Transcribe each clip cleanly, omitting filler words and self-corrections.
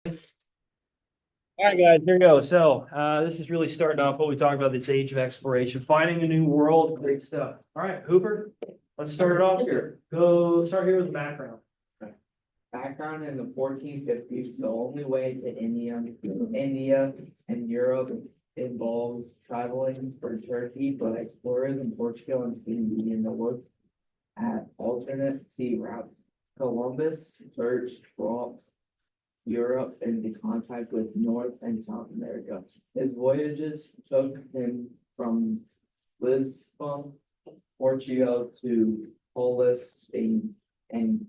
All right, guys, here we go. So this is really starting off what we talked about, this age of exploration, finding a new world, great stuff. All right, Hooper, let's start it off here. Go start here with the background. Background in the 1450s, the only way to India and Europe involves traveling for Turkey, but explorers in Portugal and Spain began to look at alternate sea routes. Columbus searched for Europe into contact with North and South America. His voyages took him from Lisbon, Portugal to Polis, Spain, and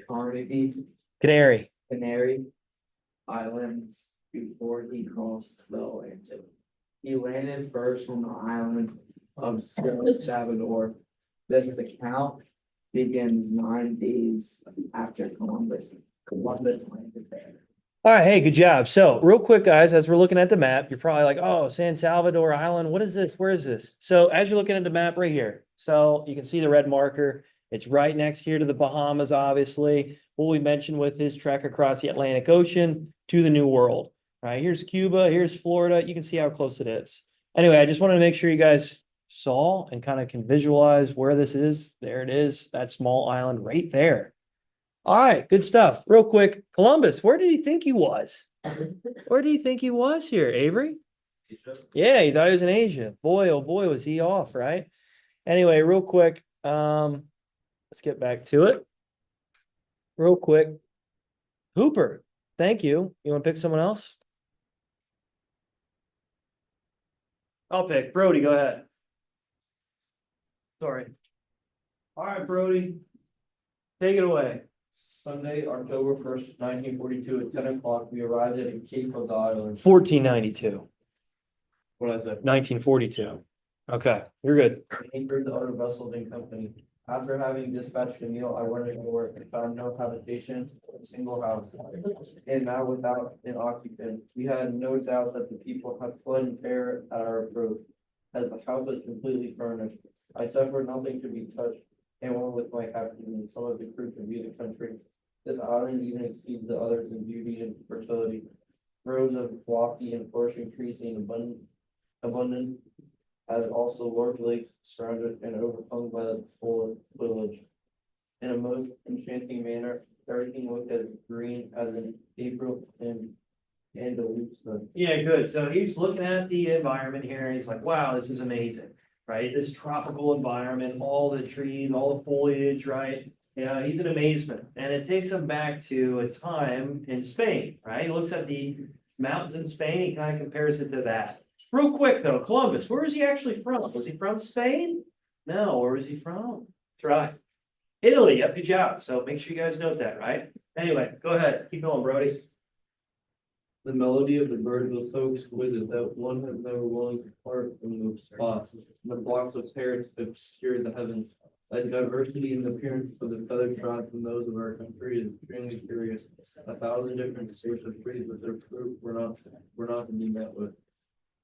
Carnegie, Canary. Canary Islands before he crossed the Atlantic. He landed first on the island of San Salvador. This account begins 9 days after Columbus landed there. All right, hey, good job. So, real quick, guys, as we're looking at the map, you're probably like, oh, San Salvador Island, what is this? Where is this? So, as you're looking at the map right here, so you can see the red marker. It's right next here to the Bahamas, obviously. What we mentioned with his trek across the Atlantic Ocean to the New World. All right, here's Cuba, here's Florida. You can see how close it is. Anyway, I just wanted to make sure you guys saw and kind of can visualize where this is. There it is, that small island right there. All right, good stuff. Real quick, Columbus, where did he think he was? Where do you think he was here, Avery? Yeah, he thought he was in Asia. Boy, oh boy, was he off, right? Anyway, real quick, let's get back to it. Real quick, Hooper, thank you. You want to pick someone else? I'll pick Brody. Go ahead. Sorry. All right, Brody, take it away. Sunday, October 1st, 1942, at 10 o'clock, we arrived at Cape of the Islands. 1492. What I said, 1942. Okay, you're good. anchored the other vessels in company. After having dispatched a meal, I went to work and found no habitation, a single house, and now without an occupant. We had no doubt that the people had fled in terror at our approach, as the house was completely furnished. I suffered nothing to be touched, and went with my captain and some of the crew to view the country. This island even exceeds the others in beauty and fertility. Rows of lofty and flourishing trees seem abundant, as also large lakes surrounded and overhung by the full foliage. In a most enchanting manner, everything looked as green as in April and Andalusia. Yeah, good. So he's looking at the environment here and he's like, wow, this is amazing, right? This tropical environment, all the trees, all the foliage, right? Yeah, he's in amazement. And it takes him back to a time in Spain, right? He looks at the mountains in Spain, he kind of compares it to that. Real quick though, Columbus, where is he actually from? Was he from Spain? No, where was he from? That's right. Italy, yep, good job. So make sure you guys note that, right? Anyway, go ahead, keep going, Brody. The melody of the birds was so exquisite that one was never willing to part from the spot. The flocks of parrots obscured the heavens. The diversity in the appearance of the feathered tribes and those of our country is extremely curious. 1,000 different sorts of trees, but their fruit were not to be met with.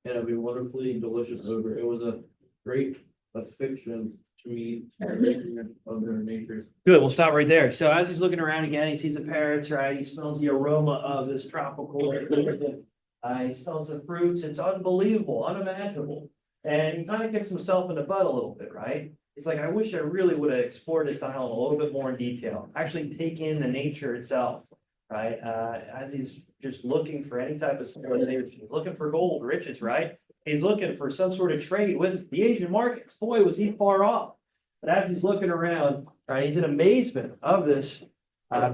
And of a wonderfully delicious odor. It was a great affliction to me of their natures. Good, we'll stop right there. So as he's looking around again, he sees the parrots, right? He smells the aroma of this tropical. He smells the fruits. It's unbelievable, unimaginable. And he kind of kicks himself in the butt a little bit, right? He's like, I wish I really would have explored this island a little bit more in detail. Actually take in the nature itself, right? As he's just looking for any type of civilization. He's looking for gold, riches, right? He's looking for some sort of trade with the Asian markets. Boy, was he far off. But as he's looking around, right, he's in amazement of this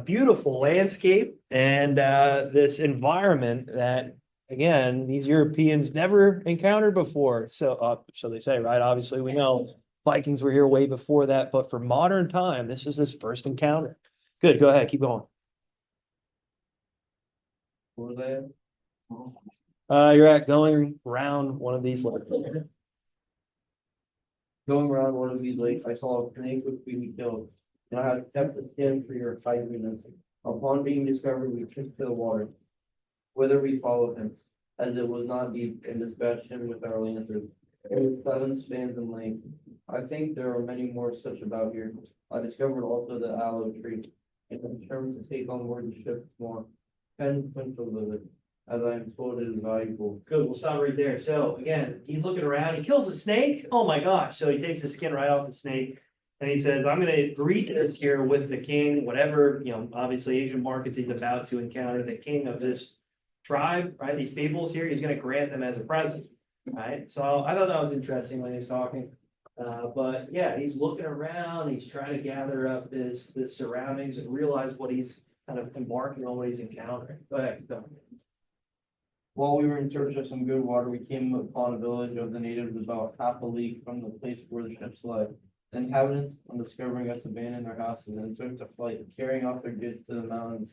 beautiful landscape and this environment that, again, these Europeans never encountered before. So they say, right? Obviously, we know Vikings were here way before that, but for modern time, this is his first encounter. Good, go ahead, keep going. What was that? You're at going around one of these lakes. Going around one of these lakes, I saw a snake which we killed, and I had kept the skin for your tidiness. Upon being discovered, we took to the water, whither we followed him, as it was not deep, and dispatched him with our lancers. It was 7 spans in length. I think there are many more such about here. I discovered also the aloe tree, and determined to take on board the ship more. 10 quintal of it, as I am told it is valuable. Good, we'll stop right there. So again, he's looking around, he kills a snake. Oh my gosh. So he takes the skin right off the snake. And he says, I'm gonna greet this here with the king, whatever, obviously Asian markets he's about to encounter, the king of this tribe, right? These peoples here, he's gonna grant them as a present, right? So I thought that was interesting when he was talking. But yeah, he's looking around, he's trying to gather up his surroundings and realize what he's kind of embarking on, what he's encountering. Go ahead, go. While we were in search of some good water, we came upon a village of the natives about half a league from the place where the ships lay. The inhabitants, on discovering us, abandoned their houses and took to flight, carrying off their goods to the mountains.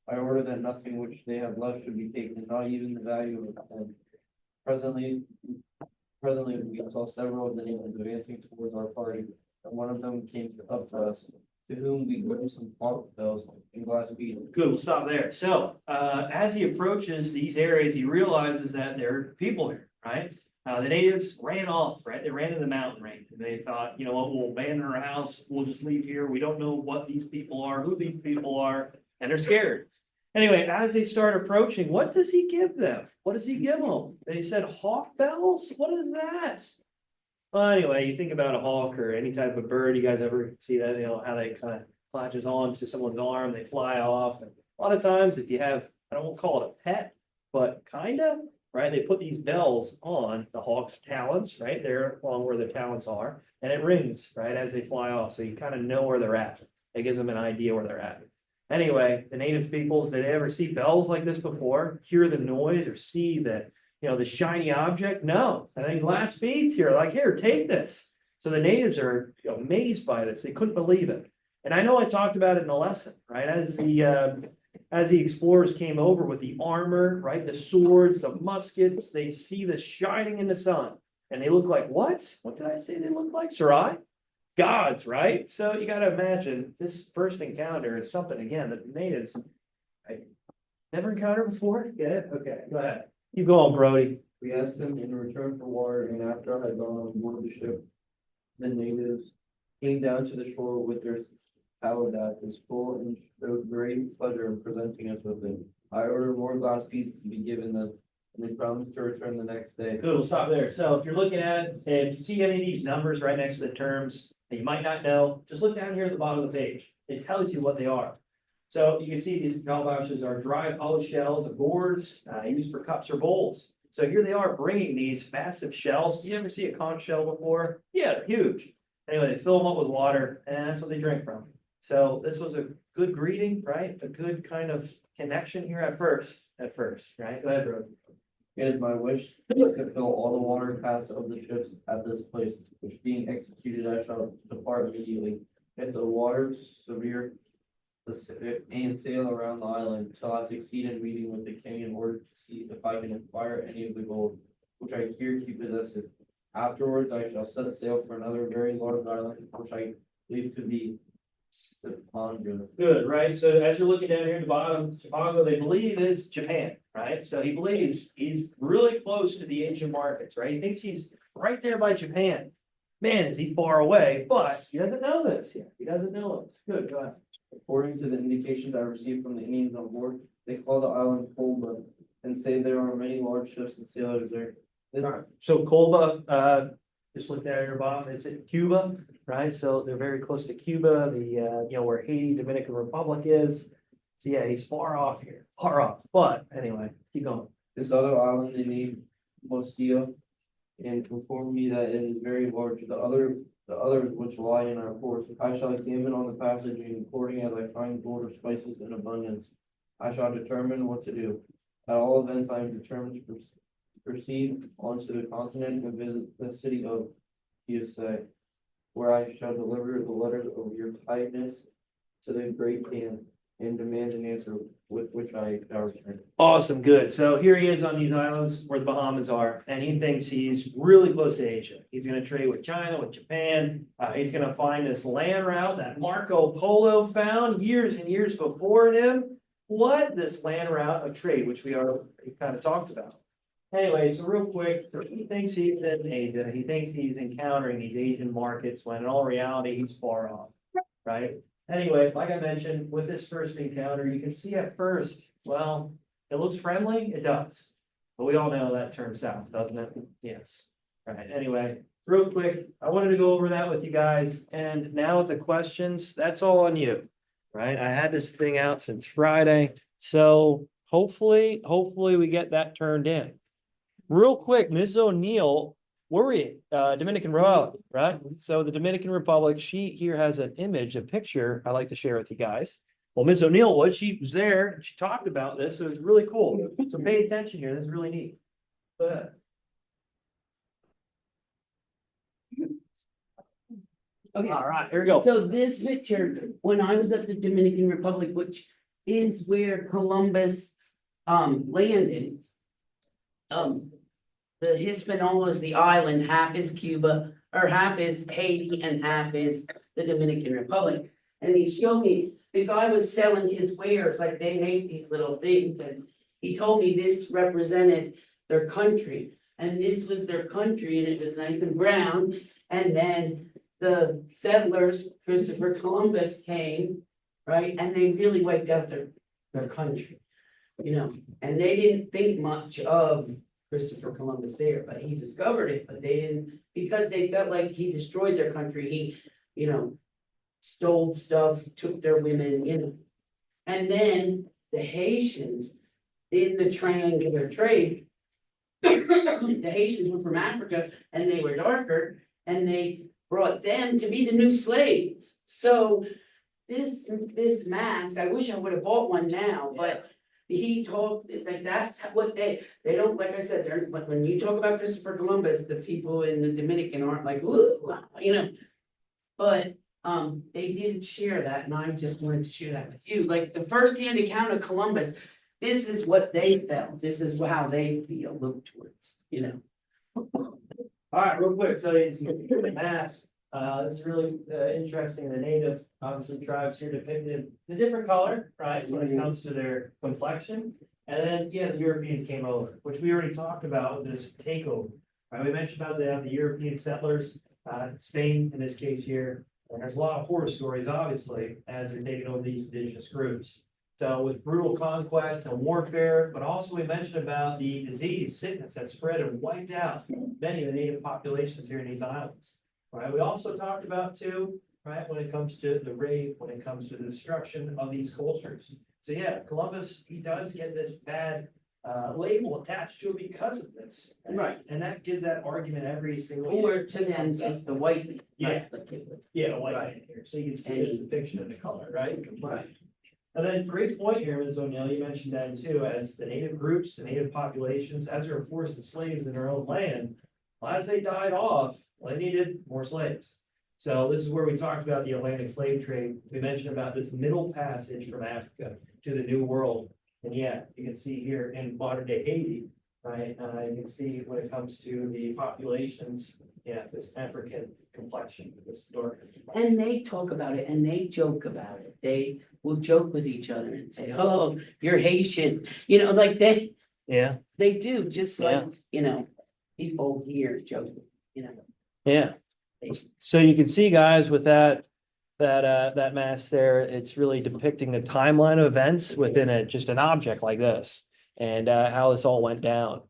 I ordered that nothing which they had left should be taken, not even the value of them. Presently, we saw several of the natives advancing towards our party, and one of them came up to us, to whom we gave some pork bells and glass beads. Good, we'll stop there. So, as he approaches these areas, he realizes that there are people here, right? The natives ran off, right? They ran in the mountain range and they thought, you know what, we'll abandon our house. We'll just leave here. We don't know what these people are, who these people are, and they're scared. Anyway, as they start approaching, what does he give them? What does he give them? They said hawk bells? What is that? Well, anyway, you think about a hawk or any type of bird, you guys ever see that, how they kind of latches on to someone's arm, they fly off. And a lot of times if you have, I don't want to call it a pet, but kind of, right? They put these bells on the hawk's talons, right there along where the talons are, and it rings, right, as they fly off. So you kind of know where they're at. It gives them an idea where they're at. Anyway, the native peoples, did they ever see bells like this before? Hear the noise or see the, the shiny object? No. And then glass beads here, like, here, take this. So the natives are amazed by this. They couldn't believe it. And I know I talked about it in the lesson, right? As the explorers came over with the armor, right? The swords, the muskets, they see this shining in the sun. And they look like what? What did I say they look like? Sarai? Gods, right? So you got to imagine this first encounter is something, again, that the natives never encountered before. Get it? Okay, go ahead. Keep going, Brody. We asked them in return for water, and after I had gone on board the ship, the natives came down to the shore with their paladats full and showed great pleasure in presenting us with it. I ordered more glass beads to be given them, and they promised to return the next day. Good, we'll stop there. So if you're looking at it, and if you see any of these numbers right next to the terms that you might not know, just look down here at the bottom of the page. It tells you what they are. So you can see these calabashes are dry hollow shells of gourds used for cups or bowls. So here they are bringing these massive shells. You ever see a conch shell before? Yeah, they're huge. Anyway, they fill them up with water, and that's what they drink from. So this was a good greeting, right? A good kind of connection here at first, right? Go ahead, bro. It is my wish to fill all the water casks of the ships at this place, which being executed, I shall depart immediately. If the waters severe, and sail around the island till I succeed in meeting with the king in order to see if I can acquire any of the gold, which I hear he possesses. Afterwards, I shall set sail for another very large island, which I believe to be Japan. Good, right? So as you're looking down here at the bottom, Chicago, they believe is Japan, right? So he believes he's really close to the Asian markets, right? He thinks he's right there by Japan. Man, is he far away, but he doesn't know this yet. He doesn't know it. Good, go ahead. According to the indications I received from the Indians on board, they call the island Colba and say there are many large ships and sailors there. This, All right. So Colba, just look down at your bottom, it's in Cuba, right? So they're very close to Cuba, where Haiti, Dominican Republic is. So yeah, he's far off here, far off. But anyway, keep going. this other island they named Mostia, and informed me that it is very large. The others which lie in our ports, I shall examine on the passage, and according as I find gold or spices in abundance, I shall determine what to do. At all events, I am determined to proceed onto the continent and visit the city of USA, where I shall deliver the letters of your kindness to the great Khan and demand an answer with which I shall return. Awesome, good. So here he is on these islands where the Bahamas are, and he thinks he's really close to Asia. He's going to trade with China, with Japan. He's going to find this land route that Marco Polo found years and years before him. What? This land route of trade, which we kind of talked about. Anyway, so real quick, he thinks he's in Asia. He thinks he's encountering these Asian markets when in all reality, he's far off, right? Anyway, like I mentioned, with this first encounter, you can see at first, well, it looks friendly, it does. But we all know that turns south, doesn't it? Yes. Right, anyway, real quick, I wanted to go over that with you guys, and now with the questions, that's all on you. Right, I had this thing out since Friday, so hopefully we get that turned in. Real quick, Ms. O'Neill, where were you? Dominican Republic, right? So the Dominican Republic, she here has an image, a picture I'd like to share with you guys. Well, Ms. O'Neill was, she was there, and she talked about this, so it was really cool. So pay attention here, this is really neat. Go ahead. Okay, All right, here we go. so this picture, when I was at the Dominican Republic, which is where Columbus landed. The Hispaniola is the island, half is Cuba, or half is Haiti and half is the Dominican Republic. And he showed me, the guy was selling his wares, like they make these little things, and he told me this represented their country. And this was their country, and it was nice and brown, and then the settlers, Christopher Columbus came, right, and they really wiped out their country. You know, and they didn't think much of Christopher Columbus there, but he discovered it, but they didn't, because they felt like he destroyed their country, he, you know, stole stuff, took their women, you know. And then the Haitians, in the triangular trade, the Haitians were from Africa and they were darker, and they brought them to be the new slaves. So this mask, I wish I would have bought one now, but he talked, like, that's what they don't, like I said, they're, but when you talk about Christopher Columbus, the people in the Dominican aren't like, woo, you know. But they didn't share that, and I just wanted to share that with you, like the first-hand account of Columbus, this is what they felt, this is how they feel, look towards, you know. All right, real quick, so you see the mask, this is really interesting, the native, obviously tribes here depicted the different color, right, so when it comes to their complexion. And then, yeah, the Europeans came over, which we already talked about with this takeover, right, we mentioned about the European settlers, Spain in this case here. And there's a lot of horror stories, obviously, as they're taking over these indigenous groups. So with brutal conquest and warfare, but also we mentioned about the disease, sickness that spread and wiped out many of the native populations here in these islands. Right, we also talked about too, right, when it comes to the rape, when it comes to the destruction of these cultures. So yeah, Columbus, he does get this bad label attached to it because of this. Right. And that gives that argument every single Or year. to them, just the white. Yeah. Yeah, white Right. man here, so you can see this depiction of the color, right? Right. And then great point here, Ms. O'Neill, you mentioned that too, as the native groups, the native populations, as they were forced to slaves in their own land, well, as they died off, well, they needed more slaves. So this is where we talked about the Atlantic slave trade. We mentioned about this middle passage from Africa to the New World. And yeah, you can see here in modern day Haiti, right? You can see when it comes to the populations, yeah, this African complexion, this darker complexion. And they talk about it and they joke about it. They will joke with each other and say, oh, you're Haitian, you know, like Yeah, they do, just Yeah. like, you know, people here joke, you know. yeah. So you can see, guys, with that mask there, it's really depicting the timeline of events within just an object like this, and how this all went down.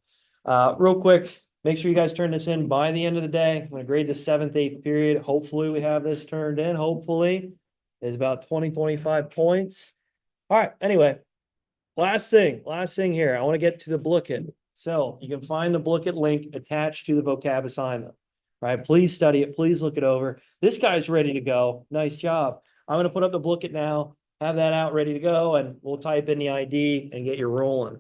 Real quick, make sure you guys turn this in by the end of the day. I'm gonna grade the 7th, 8th period. Hopefully we have this turned in. Hopefully is about 25 points. All right, anyway, last thing here. I want to get to the booklet. So you can find the booklet link attached to the vocab assignment. Right, please study it, please look it over. This guy's ready to go. Nice job. I'm gonna put up the booklet now, have that out ready to go, and we'll type in the ID and get you rolling.